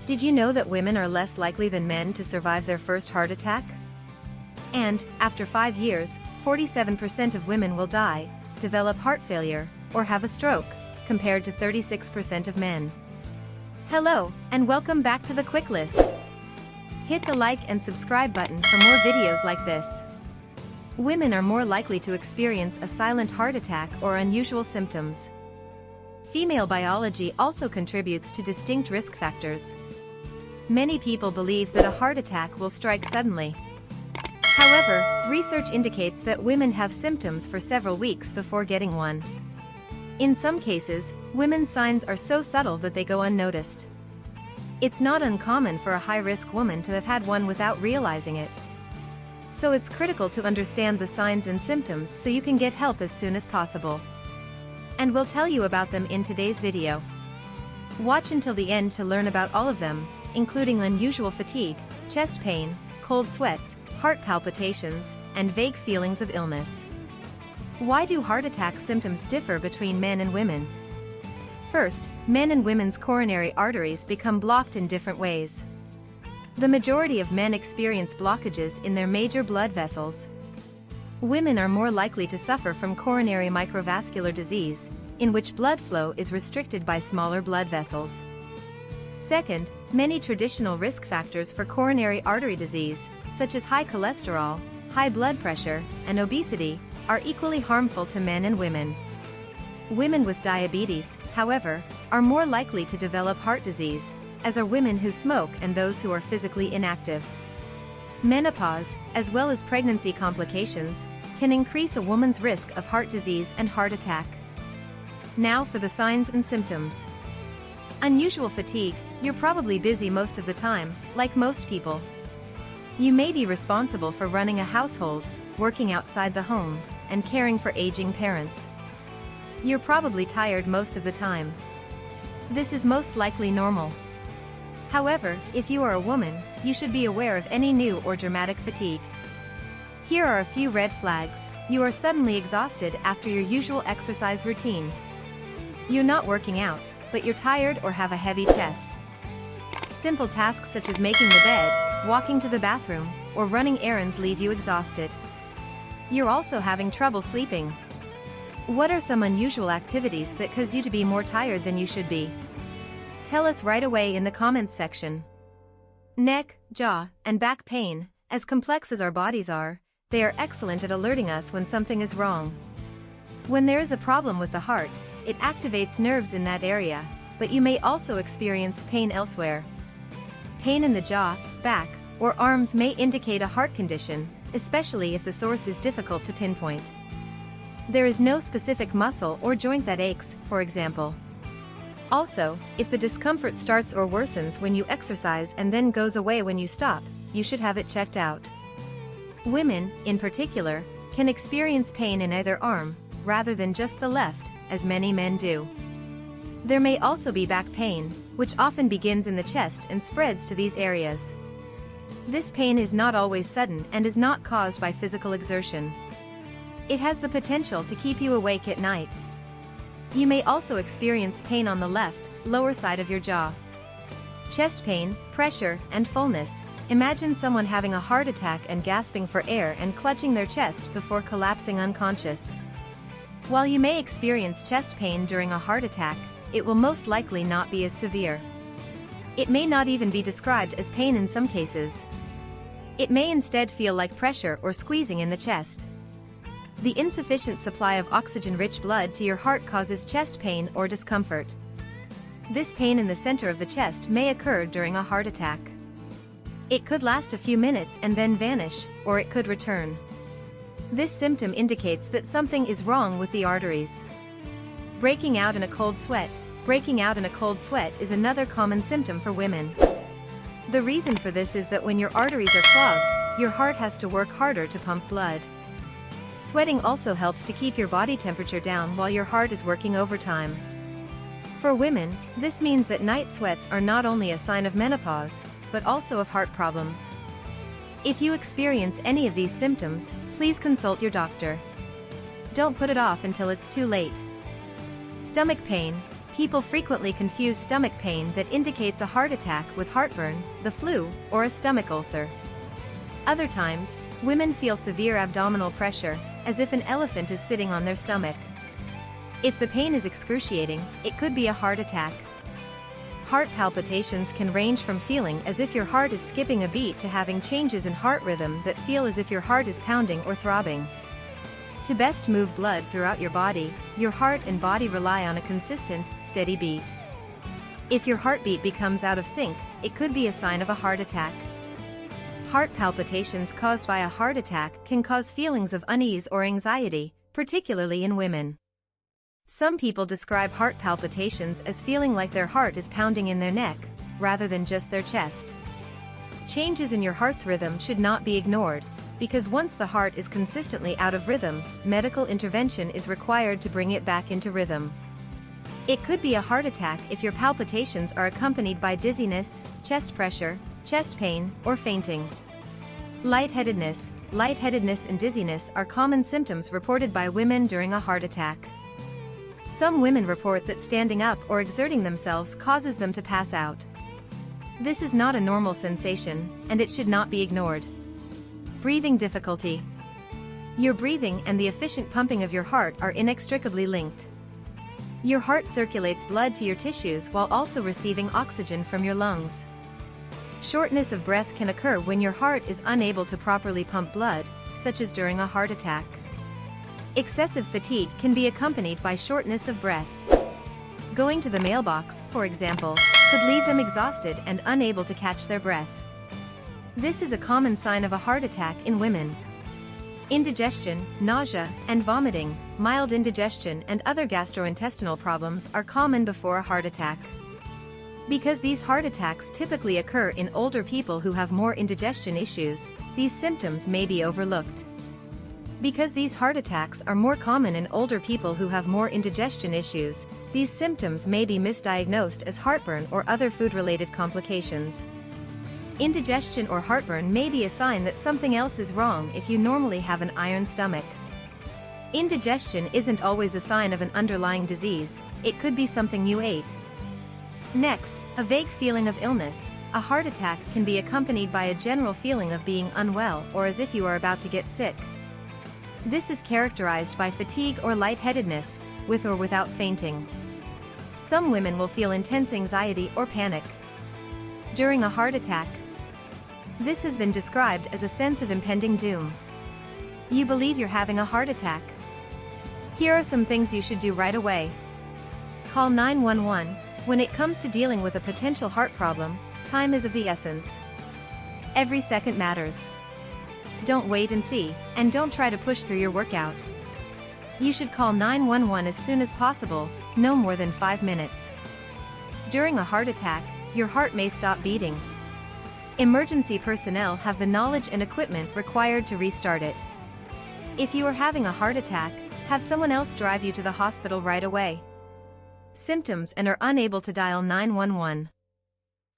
Did you know that women are less likely than men to survive their first heart attack? And, after 5 years, 47% of women will die, develop heart failure, or have a stroke, compared to 36% of men. Hello, and welcome back to the Quick List. Hit the like and subscribe button for more videos like this. Women are more likely to experience a silent heart attack or unusual symptoms. Female biology also contributes to distinct risk factors. Many people believe that a heart attack will strike suddenly. However, research indicates that women have symptoms for several weeks before getting one. In some cases, women's signs are so subtle that they go unnoticed. It's not uncommon for a high-risk woman to have had one without realizing it. So it's critical to understand the signs and symptoms so you can get help as soon as possible. And we'll tell you about them in today's video. Watch until the end to learn about all of them, including unusual fatigue, chest pain, cold sweats, heart palpitations, and vague feelings of illness. Why do heart attack symptoms differ between men and women? First, men and women's coronary arteries become blocked in different ways. The majority of men experience blockages in their major blood vessels. Women are more likely to suffer from coronary microvascular disease, in which blood flow is restricted by smaller blood vessels. Second, many traditional risk factors for coronary artery disease, such as high cholesterol, high blood pressure, and obesity, are equally harmful to men and women. Women with diabetes, however, are more likely to develop heart disease, as are women who smoke and those who are physically inactive. Menopause, as well as pregnancy complications, can increase a woman's risk of heart disease and heart attack. Now for the signs and symptoms. Unusual fatigue. You're probably busy most of the time, like most people. You may be responsible for running a household, working outside the home, and caring for aging parents. You're probably tired most of the time. This is most likely normal. However, if you are a woman, you should be aware of any new or dramatic fatigue. Here are a few red flags. You are suddenly exhausted after your usual exercise routine. You're not working out, but you're tired or have a heavy chest. Simple tasks such as making the bed, walking to the bathroom, or running errands leave you exhausted. You're also having trouble sleeping. What are some unusual activities that cause you to be more tired than you should be? Tell us right away in the comments section. Neck, jaw, and back pain, as complex as our bodies are, they are excellent at alerting us when something is wrong. When there is a problem with the heart, it activates nerves in that area, but you may also experience pain elsewhere. Pain in the jaw, back, or arms may indicate a heart condition, especially if the source is difficult to pinpoint. There is no specific muscle or joint that aches, for example. Also, if the discomfort starts or worsens when you exercise and then goes away when you stop, you should have it checked out. Women, in particular, can experience pain in either arm, rather than just the left, as many men do. There may also be back pain, which often begins in the chest and spreads to these areas. This pain is not always sudden and is not caused by physical exertion. It has the potential to keep you awake at night. You may also experience pain on the left, lower side of your jaw. Chest pain, pressure, and fullness. Imagine someone having a heart attack and gasping for air and clutching their chest before collapsing unconscious. While you may experience chest pain during a heart attack, it will most likely not be as severe. It may not even be described as pain in some cases. It may instead feel like pressure or squeezing in the chest. The insufficient supply of oxygen-rich blood to your heart causes chest pain or discomfort. This pain in the center of the chest may occur during a heart attack. It could last a few minutes and then vanish, or it could return. This symptom indicates that something is wrong with the arteries. Breaking out in a cold sweat. Breaking out in a cold sweat is another common symptom for women. The reason for this is that when your arteries are clogged, your heart has to work harder to pump blood. Sweating also helps to keep your body temperature down while your heart is working overtime. For women, this means that night sweats are not only a sign of menopause, but also of heart problems. If you experience any of these symptoms, please consult your doctor. Don't put it off until it's too late. Stomach pain. People frequently confuse stomach pain that indicates a heart attack with heartburn, the flu, or a stomach ulcer. Other times, women feel severe abdominal pressure, as if an elephant is sitting on their stomach. If the pain is excruciating, it could be a heart attack. Heart palpitations can range from feeling as if your heart is skipping a beat to having changes in heart rhythm that feel as if your heart is pounding or throbbing. To best move blood throughout your body, your heart and body rely on a consistent, steady beat. If your heartbeat becomes out of sync, it could be a sign of a heart attack. Heart palpitations caused by a heart attack can cause feelings of unease or anxiety, particularly in women. Some people describe heart palpitations as feeling like their heart is pounding in their neck, rather than just their chest. Changes in your heart's rhythm should not be ignored, because once the heart is consistently out of rhythm, medical intervention is required to bring it back into rhythm. It could be a heart attack if your palpitations are accompanied by dizziness, chest pressure, chest pain, or fainting. Lightheadedness and dizziness are common symptoms reported by women during a heart attack. Some women report that standing up or exerting themselves causes them to pass out. This is not a normal sensation, and it should not be ignored. Breathing difficulty. Your breathing and the efficient pumping of your heart are inextricably linked. Your heart circulates blood to your tissues while also receiving oxygen from your lungs. Shortness of breath can occur when your heart is unable to properly pump blood, such as during a heart attack. Excessive fatigue can be accompanied by shortness of breath. Going to the mailbox, for example, could leave them exhausted and unable to catch their breath. This is a common sign of a heart attack in women. Indigestion, nausea, and vomiting, mild indigestion and other gastrointestinal problems are common before a heart attack. Because these heart attacks typically occur in older people who have more indigestion issues, these symptoms may be overlooked. Because these heart attacks are more common in older people who have more indigestion issues, these symptoms may be misdiagnosed as heartburn or other food-related complications. Indigestion or heartburn may be a sign that something else is wrong if you normally have an iron stomach. Indigestion isn't always a sign of an underlying disease, it could be something you ate. Next, a vague feeling of illness. A heart attack can be accompanied by a general feeling of being unwell or as if you are about to get sick. This is characterized by fatigue or lightheadedness, with or without fainting. Some women will feel intense anxiety or panic during a heart attack. This has been described as a sense of impending doom. You believe you're having a heart attack. Here are some things you should do right away. Call 911. When it comes to dealing with a potential heart problem, time is of the essence. Every second matters. Don't wait and see, and don't try to push through your workout. You should call 911 as soon as possible, no more than 5 minutes. During a heart attack, your heart may stop beating. Emergency personnel have the knowledge and equipment required to restart it. If you are having a heart attack, have someone else drive you to the hospital right away. Symptoms and are unable to dial 911.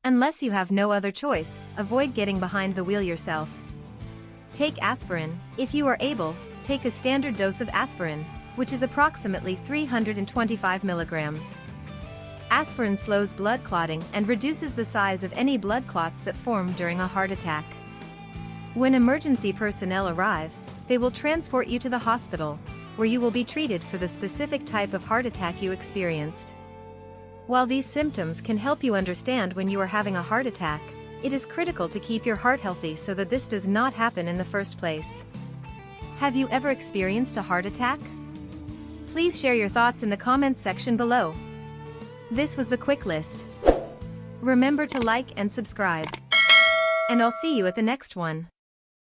Unless you have no other choice, avoid getting behind the wheel yourself. Take aspirin. If you are able, take a standard dose of aspirin, which is approximately 325 milligrams. Aspirin slows blood clotting and reduces the size of any blood clots that form during a heart attack. When emergency personnel arrive, they will transport you to the hospital, where you will be treated for the specific type of heart attack you experienced. While these symptoms can help you understand when you are having a heart attack, it is critical to keep your heart healthy so that this does not happen in the first place. Have you ever experienced a heart attack? Please share your thoughts in the comments section below. This was the quick list. Remember to like and subscribe. And I'll see you at the next one.